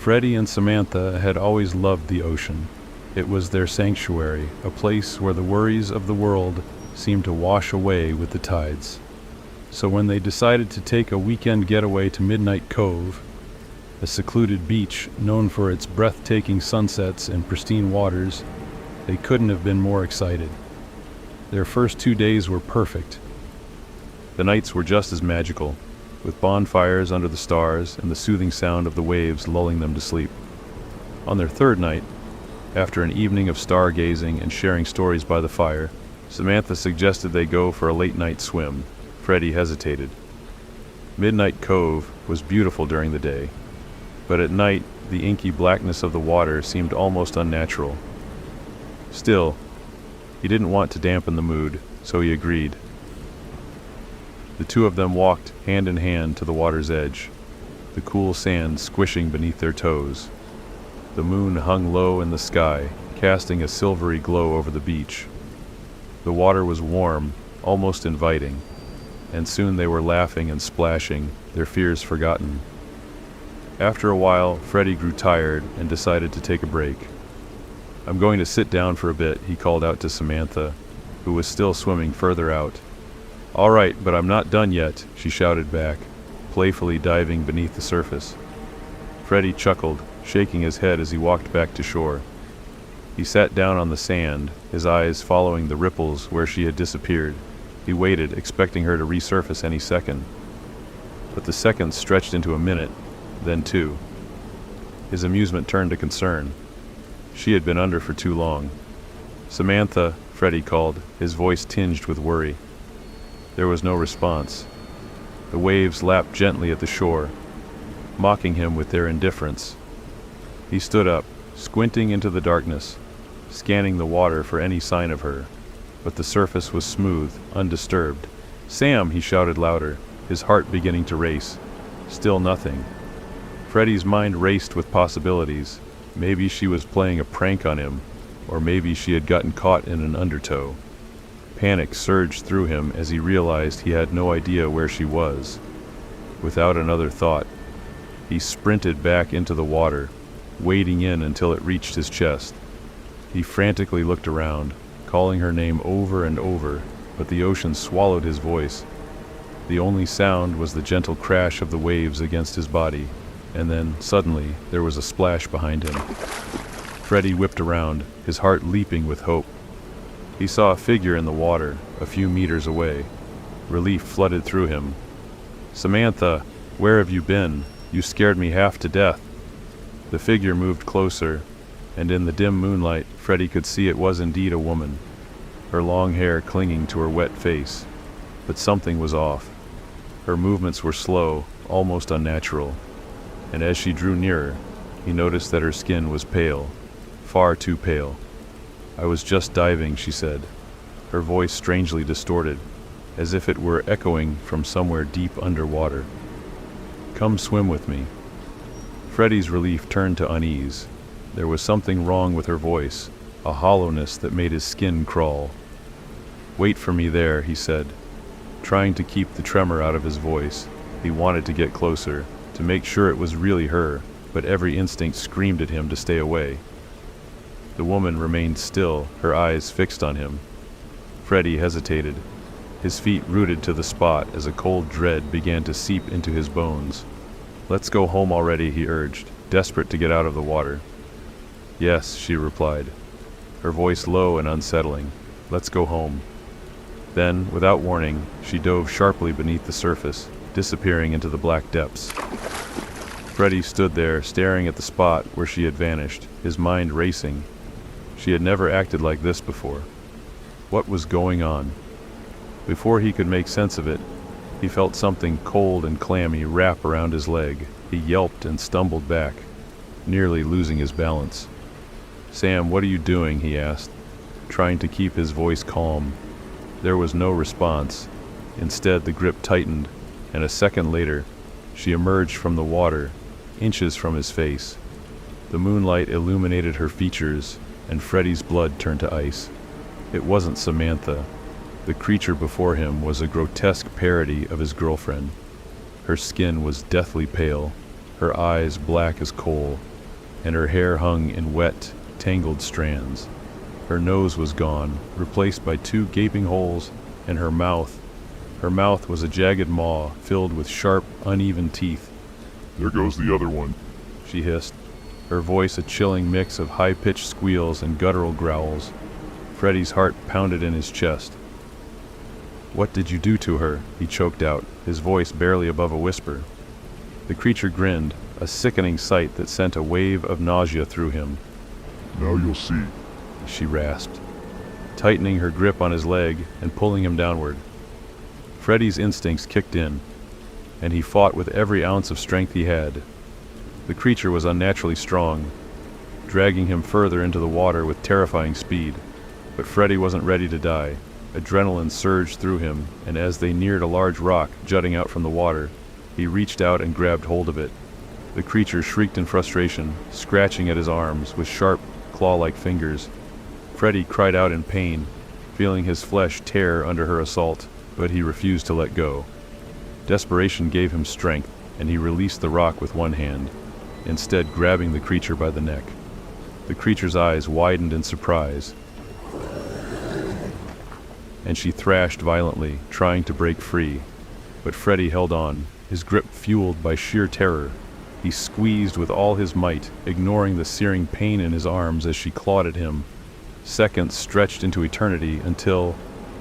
Freddie and Samantha had always loved the ocean. It was their sanctuary, a place where the worries of the world seemed to wash away with the tides. So when they decided to take a weekend getaway to Midnight Cove, a secluded beach known for its breathtaking sunsets and pristine waters, they couldn't have been more excited. Their first 2 days were perfect. The nights were just as magical, with bonfires under the stars and the soothing sound of the waves lulling them to sleep. On their third night, after an evening of stargazing and sharing stories by the fire, Samantha suggested they go for a late-night swim. Freddie hesitated. Midnight Cove was beautiful during the day, but at night the inky blackness of the water seemed almost unnatural. Still, he didn't want to dampen the mood, so he agreed. The two of them walked hand in hand to the water's edge, the cool sand squishing beneath their toes. The moon hung low in the sky, casting a silvery glow over the beach. The water was warm, almost inviting, and soon they were laughing and splashing, their fears forgotten. After a while, Freddie grew tired and decided to take a break. "I'm going to sit down for a bit," he called out to Samantha, who was still swimming further out. "All right, but I'm not done yet," she shouted back, playfully diving beneath the surface. Freddie chuckled, shaking his head as he walked back to shore. He sat down on the sand, his eyes following the ripples where she had disappeared. He waited, expecting her to resurface any second. But the seconds stretched into a minute, then 2. His amusement turned to concern. She had been under for too long. "Samantha," Freddie called, his voice tinged with worry. There was no response. The waves lapped gently at the shore, mocking him with their indifference. He stood up, squinting into the darkness, scanning the water for any sign of her, but the surface was smooth, undisturbed. "Sam!" he shouted louder, his heart beginning to race. Still nothing. Freddie's mind raced with possibilities. Maybe she was playing a prank on him, or maybe she had gotten caught in an undertow. Panic surged through him as he realized he had no idea where she was. Without another thought, he sprinted back into the water, wading in until it reached his chest. He frantically looked around, calling her name over and over, but the ocean swallowed his voice. The only sound was the gentle crash of the waves against his body, and then, suddenly, there was a splash behind him. Freddie whipped around, his heart leaping with hope. He saw a figure in the water, a few meters away. Relief flooded through him. "Samantha, where have you been? You scared me half to death." The figure moved closer, and in the dim moonlight, Freddie could see it was indeed a woman, her long hair clinging to her wet face. But something was off. Her movements were slow, almost unnatural, and as she drew nearer, he noticed that her skin was pale, far too pale. "I was just diving," she said, her voice strangely distorted, as if it were echoing from somewhere deep underwater. "Come swim with me." Freddie's relief turned to unease. There was something wrong with her voice, a hollowness that made his skin crawl. "Wait for me there," he said, trying to keep the tremor out of his voice. He wanted to get closer, to make sure it was really her, but every instinct screamed at him to stay away. The woman remained still, her eyes fixed on him. Freddie hesitated, his feet rooted to the spot as a cold dread began to seep into his bones. "Let's go home already," he urged, desperate to get out of the water. "Yes," she replied, her voice low and unsettling. "Let's go home." Then, without warning, she dove sharply beneath the surface, disappearing into the black depths. Freddie stood there, staring at the spot where she had vanished, his mind racing. She had never acted like this before. What was going on? Before he could make sense of it, he felt something cold and clammy wrap around his leg. He yelped and stumbled back, nearly losing his balance. "Sam, what are you doing?" he asked, trying to keep his voice calm. There was no response. Instead, the grip tightened, and a second later, she emerged from the water, inches from his face. The moonlight illuminated her features, and Freddie's blood turned to ice. It wasn't Samantha. The creature before him was a grotesque parody of his girlfriend. Her skin was deathly pale, her eyes black as coal, and her hair hung in wet, tangled strands. Her nose was gone, replaced by 2 gaping holes, and her mouth was a jagged maw filled with sharp, uneven teeth. "There goes the other one," she hissed, her voice a chilling mix of high-pitched squeals and guttural growls. Freddy's heart pounded in his chest. "What did you do to her?" he choked out, his voice barely above a whisper. The creature grinned, a sickening sight that sent a wave of nausea through him. "Now you'll see," she rasped, tightening her grip on his leg and pulling him downward. Freddy's instincts kicked in, and he fought with every ounce of strength he had. The creature was unnaturally strong, dragging him further into the water with terrifying speed. But Freddy wasn't ready to die. Adrenaline surged through him, and as they neared a large rock jutting out from the water, he reached out and grabbed hold of it. The creature shrieked in frustration, scratching at his arms with sharp, claw-like fingers. Freddy cried out in pain, feeling his flesh tear under her assault, but he refused to let go. Desperation gave him strength, and he released the rock with one hand, instead grabbing the creature by the neck. The creature's eyes widened in surprise, and she thrashed violently, trying to break free. But Freddy held on, his grip fueled by sheer terror. He squeezed with all his might, ignoring the searing pain in his arms as she clawed at him. Seconds stretched into eternity until,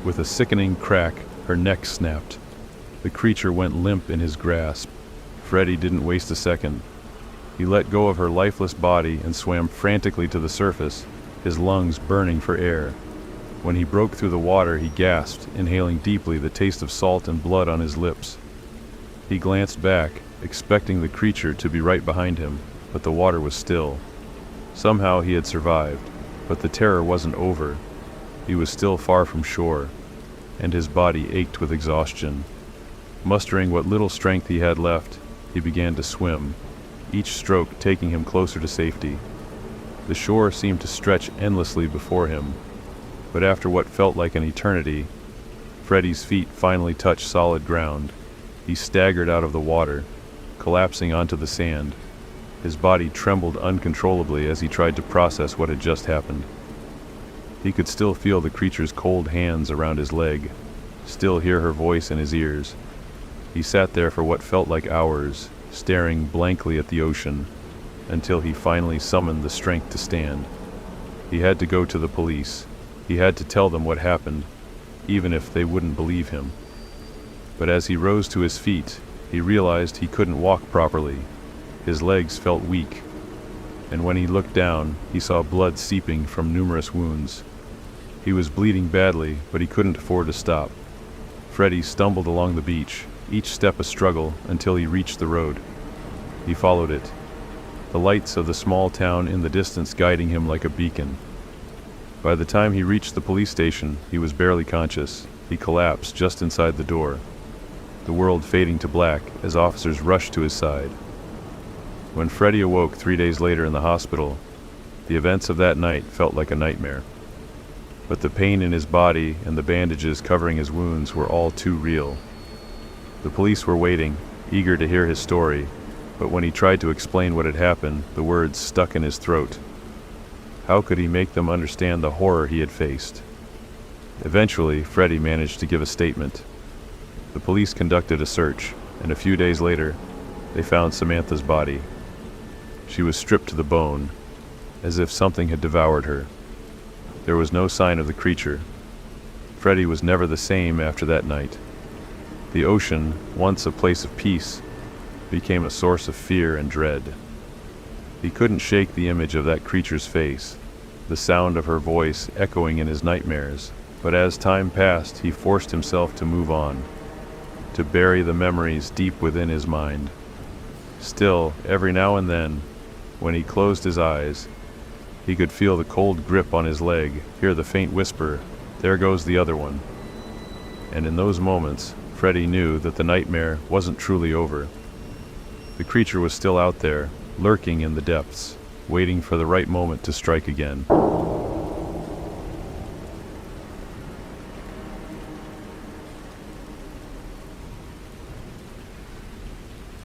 with a sickening crack, her neck snapped. The creature went limp in his grasp. Freddy didn't waste a second. He let go of her lifeless body and swam frantically to the surface, his lungs burning for air. When he broke through the water, he gasped, inhaling deeply the taste of salt and blood on his lips. He glanced back, expecting the creature to be right behind him, but the water was still. Somehow he had survived, but the terror wasn't over. He was still far from shore, and his body ached with exhaustion. Mustering what little strength he had left, he began to swim, each stroke taking him closer to safety. The shore seemed to stretch endlessly before him, but after what felt like an eternity, Freddy's feet finally touched solid ground. He staggered out of the water, collapsing onto the sand. His body trembled uncontrollably as he tried to process what had just happened. He could still feel the creature's cold hands around his leg, still hear her voice in his ears. He sat there for what felt like hours, staring blankly at the ocean, until he finally summoned the strength to stand. He had to go to the police. He had to tell them what happened, even if they wouldn't believe him. But as he rose to his feet, he realized he couldn't walk properly. His legs felt weak, and when he looked down, he saw blood seeping from numerous wounds. He was bleeding badly, but he couldn't afford to stop. Freddy stumbled along the beach, each step a struggle, until he reached the road. He followed it, the lights of the small town in the distance guiding him like a beacon. By the time he reached the police station, he was barely conscious. He collapsed just inside the door, the world fading to black as officers rushed to his side. When Freddy awoke 3 days later in the hospital, the events of that night felt like a nightmare. But the pain in his body and the bandages covering his wounds were all too real. The police were waiting, eager to hear his story, but when he tried to explain what had happened, the words stuck in his throat. How could he make them understand the horror he had faced? Eventually, Freddy managed to give a statement. The police conducted a search, and a few days later, they found Samantha's body. She was stripped to the bone, as if something had devoured her. There was no sign of the creature. Freddy was never the same after that night. The ocean, once a place of peace, became a source of fear and dread. He couldn't shake the image of that creature's face, the sound of her voice echoing in his nightmares, but as time passed, he forced himself to move on, to bury the memories deep within his mind. Still, every now and then, when he closed his eyes, he could feel the cold grip on his leg, hear the faint whisper, "There goes the other one." And in those moments, Freddy knew that the nightmare wasn't truly over. The creature was still out there, lurking in the depths, waiting for the right moment to strike again.